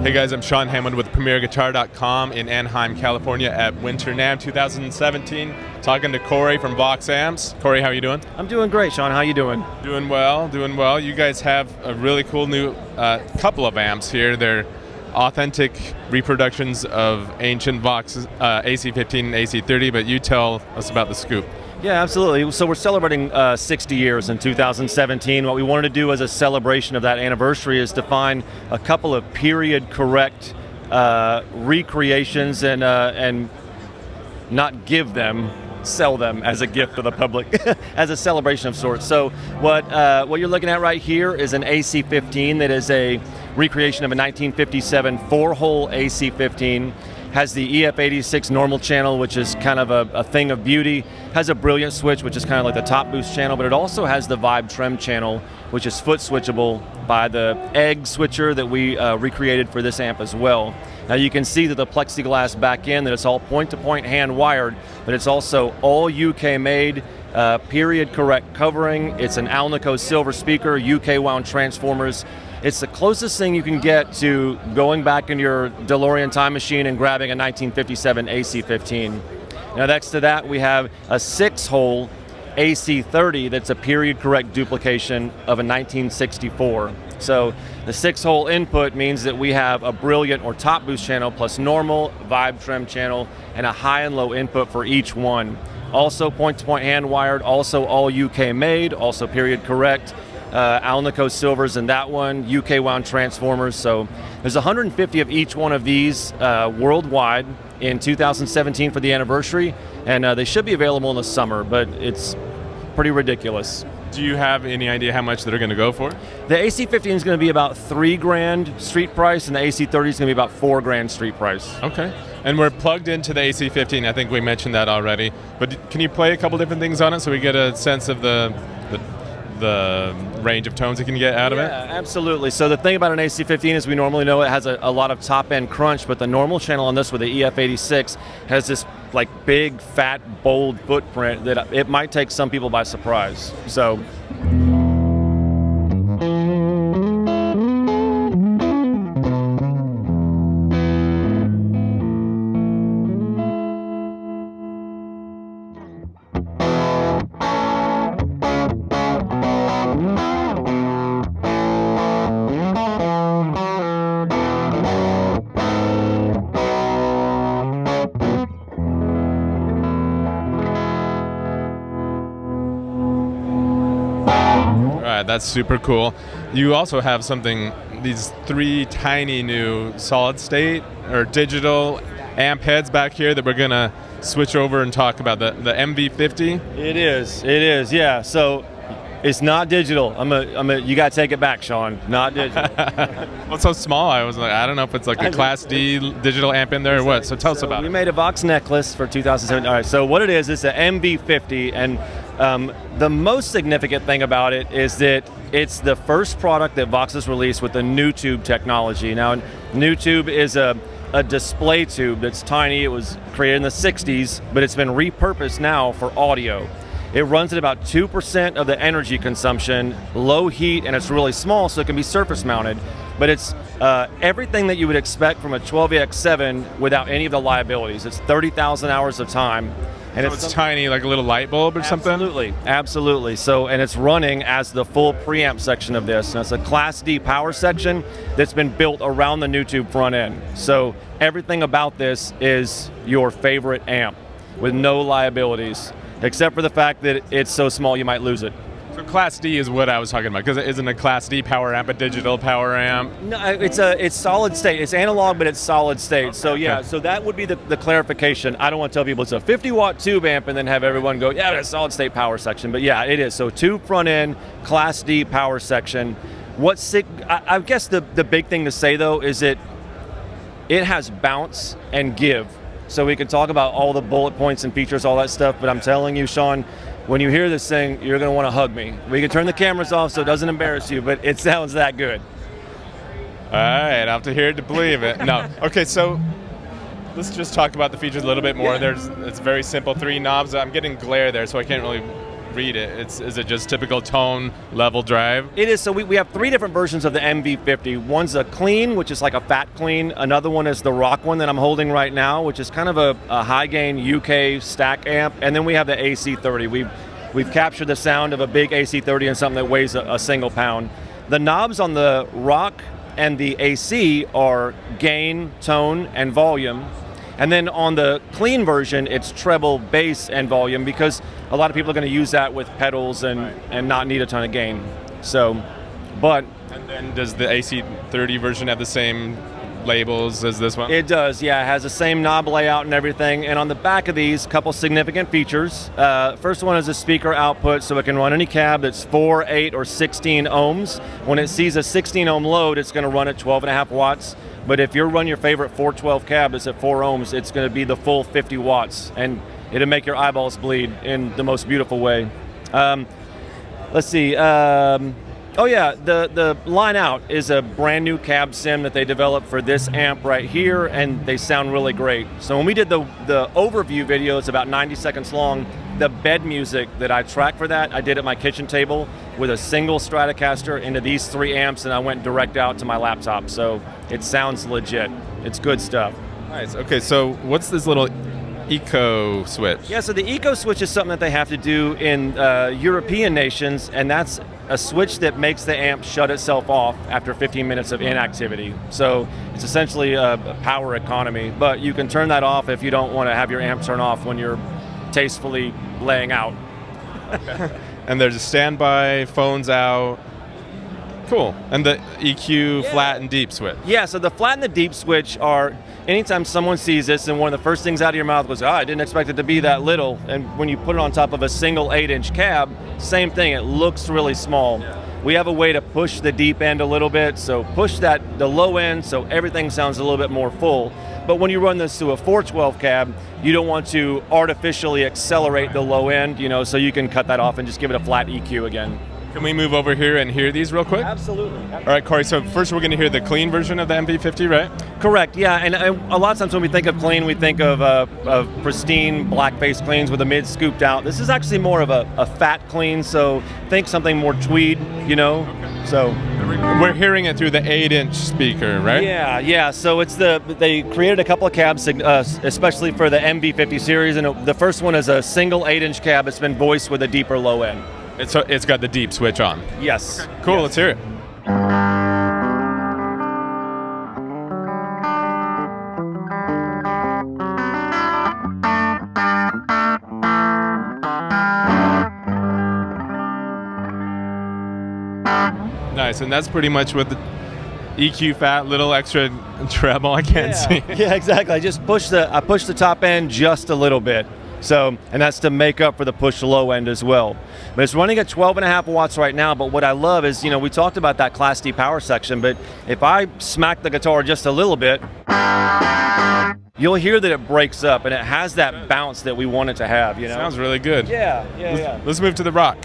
Hey guys, I'm Sean Hammond with PremierGuitar.com in Anaheim, California at Winter NAMM 2017. Talking to Corey from VOX Amps. Corey, how are you doing? I'm doing great, Sean. How you doing? Doing well, doing well. You guys have a really cool new couple of amps here. They're authentic reproductions of ancient VOX AC15 and AC30, but you tell us about the scoop. Yeah, absolutely. So we're celebrating 60 years in 2017. What we wanted to do as a celebration of that anniversary is to find a couple of period-correct recreations and not give them, sell them as a gift to the public, as a celebration of sorts. So what you're looking at right here is an AC15 that is a recreation of a 1957 4-hole AC15. Has the EF86 normal channel, which is kind of a thing of beauty. Has a brilliant switch, which is kind of like the top boost channel, but it also has the vibe trem channel, which is foot switchable by the egg switcher that we recreated for this amp as well. Now you can see that the plexiglass back end, that it's all point-to-point hand wired, but it's also all UK made, period correct covering. It's an Alnico silver speaker, UK wound transformers. It's the closest thing you can get to going back in your DeLorean time machine and grabbing a 1957 AC15. Now next to that we have a 6-hole AC30 that's a period correct duplication of a 1964. So the 6-hole input means that we have a brilliant or top boost channel plus normal, vibe trem channel, and a high and low input for each one. Also point-to-point hand wired, also all UK made, also period correct. Alnico silvers in that one, UK wound transformers. So there's 150 of each one of these worldwide in 2017 for the anniversary, and they should be available in the summer, but it's pretty ridiculous. Do you have any idea how much they're going to go for? The AC15 is going to be about $3,000 street price, and the AC30 is going to be about $4,000 street price. Okay. And we're plugged into the AC15. I think we mentioned that already. But can you play a couple different things on it so we get a sense of the range of tones you can get out of it? Yeah, absolutely. So the thing about an AC15 is we normally know it has a lot of top-end crunch, but the normal channel on this with the EF86 has this like big, fat, bold footprint that it might take some people by surprise. So. That's super cool. You also have these 3 tiny new solid state or digital amp heads back here that we're gonna switch over and talk about. The MV50. It is, yeah. So it's not digital. You gotta take it back, Sean. Not digital. Well, it's so small. I was like, I don't know if it's like a Class D digital amp in there or what. So tell us about it. We made a VOX necklace for 2007. All right. So what it is an MV50, and the most significant thing about it is that it's the first product that VOX has released with the new tube technology. Now, new tube is a display tube that's tiny. It was created in the 60s, but it's been repurposed now for audio. It runs at about 2% of the energy consumption, low heat, and it's really small, so it can be surface mounted. But it's everything that you would expect from a 12AX7 without any of the liabilities. It's 30,000 hours of time. And so it's tiny, like a little light bulb or something? Absolutely. So, and it's running as the full preamp section of this. And it's a Class D power section that's been built around the new tube front end. So everything about this is your favorite amp with no liabilities, except for the fact that it's so small you might lose it. So Class D is what I was talking about, because it isn't a Class D power amp a digital power amp? No, it's solid state. It's analog, but it's solid state. Okay. So yeah, so that would be the clarification. I don't want to tell people it's a 50-watt tube amp and then have everyone go, yeah, it's a solid state power section. But yeah, it is. So tube front end, Class D power section. I guess the big thing to say though is that it has bounce and give. So we can talk about all the bullet points and features, all that stuff, but I'm telling you, Sean, when you hear this thing, you're going to want to hug me. We can turn the cameras off so it doesn't embarrass you, but it sounds that good. All right, I'll have to hear it to believe it. No. Okay, so let's just talk about the features a little bit more. Yeah. It's very simple, 3 knobs. I'm getting glare there, so I can't really read it. Is it just typical tone level drive? It is. So we have 3 different versions of the MV50. One's a clean, which is like a fat clean. Another one is the rock one that I'm holding right now, which is kind of a high gain UK stack amp. And then we have the AC30. We've captured the sound of a big AC30 and something that weighs a single pound. The knobs on the rock and the AC are gain, tone, and volume. And then on the clean version, it's treble, bass, and volume, because a lot of people are going to use that with pedals and not need a ton of gain. So, but... And then does the AC30 version have the same labels as this one? It does, yeah. It has the same knob layout and everything. And on the back of these, a couple significant features. First one is a speaker output, so it can run any cab that's 4, 8, or 16 ohms. When it sees a 16 ohm load, it's going to run at 12.5 watts. But if you run your favorite 412 cab that's at 4 ohms, it's going to be the full 50 watts. And it'll make your eyeballs bleed in the most beautiful way. Let's see. Oh yeah, the line out is a brand new cab sim that they developed for this amp right here, and they sound really great. So when we did the overview video, it's about 90 seconds long. The bed music that I tracked for that, I did at my kitchen table with a single Stratocaster into these 3 amps, and I went direct out to my laptop. So it sounds legit. It's good stuff. Nice. Okay, so what's this little eco switch? Yeah, so the eco switch is something that they have to do in European nations, and that's a switch that makes the amp shut itself off after 15 minutes of inactivity. So it's essentially a power economy, but you can turn that off if you don't want to have your amp turn off when you're tastefully laying out. And there's a standby, phones out. Cool. And the EQ flat and deep switch. Yeah, so the flat and the deep switch are, anytime someone sees this and one of the first things out of your mouth goes, I didn't expect it to be that little. And when you put it on top of a single 8-inch cab, same thing, it looks really small. Yeah. We have a way to push the deep end a little bit, so push the low end so everything sounds a little bit more full. But when you run this to a 412 cab, you don't want to artificially accelerate the low end, so you can cut that off and just give it a flat EQ again. Can we move over here and hear these real quick? Absolutely. All right, Corey, so first we're going to hear the clean version of the MV50, right? Correct, yeah, and a lot of times when we think of clean, we think of pristine black-face cleans with the mid scooped out. This is actually more of a fat clean, so think something more tweed, Okay. So we're hearing it through the 8-inch speaker, right? Yeah, so it's they created a couple of cabs, especially for the MV50 series, and the first one is a single 8-inch cab. It's been voiced with a deeper low end. It's got the deep switch on. Yes. Okay. Cool, Let's hear it. Nice, and that's pretty much what the EQ fat, little extra treble, I can't see. Yeah, exactly. I push the top end just a little bit. So, and that's to make up for the push low end as well. But it's running at 12.5 watts right now, but what I love is, we talked about that Class D power section, but if I smack the guitar just a little bit, you'll hear that it breaks up, and it has that bounce that we want it to have, Sounds really good. Yeah. Let's move to the rock.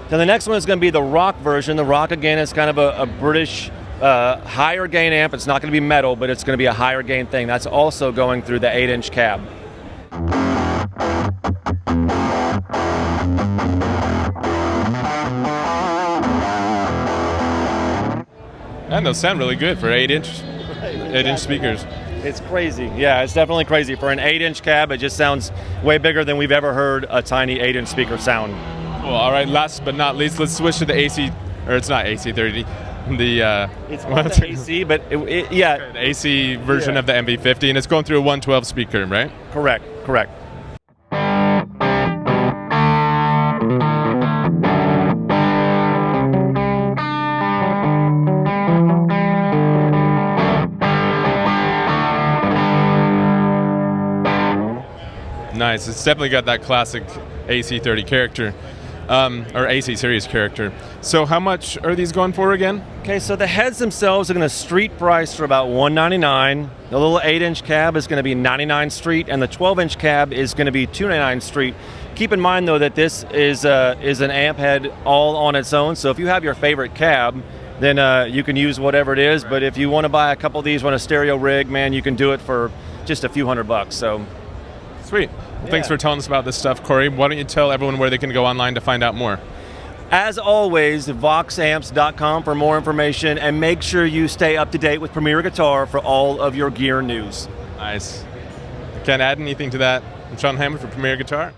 So the next one is going to be the rock version. The rock, again, is kind of a British higher gain amp. It's not going to be metal, but it's going to be a higher gain thing. That's also going through the 8-inch cab. And those sound really good for 8-inch speakers. It's crazy. Yeah, it's definitely crazy. For an 8-inch cab, it just sounds way bigger than we've ever heard a tiny 8-inch speaker sound. Cool. All right, last but not least, let's switch to the AC, or it's not AC30. It's called the AC, but the AC version of the MV50, and it's going through a 112 speaker, right? Correct. Nice. It's definitely got that classic AC30 character. Or AC series character. So how much are these going for again? Okay, so the heads themselves are going to street price for about $199. The little 8-inch cab is going to be $99 street, and the 12-inch cab is going to be $299 street. Keep in mind though that this is an amp head all on its own. So if you have your favorite cab, then you can use whatever it is. But if you want to buy a couple of these, want a stereo rig, man, you can do it for just a few $100. So sweet. Well, thanks for telling us about this stuff, Corey. Why don't you tell everyone where they can go online to find out more? As always, voxamps.com for more information, and make sure you stay up to date with Premier Guitar for all of your gear news. Nice. Can't add anything to that. I'm Sean Hammond for Premier Guitar.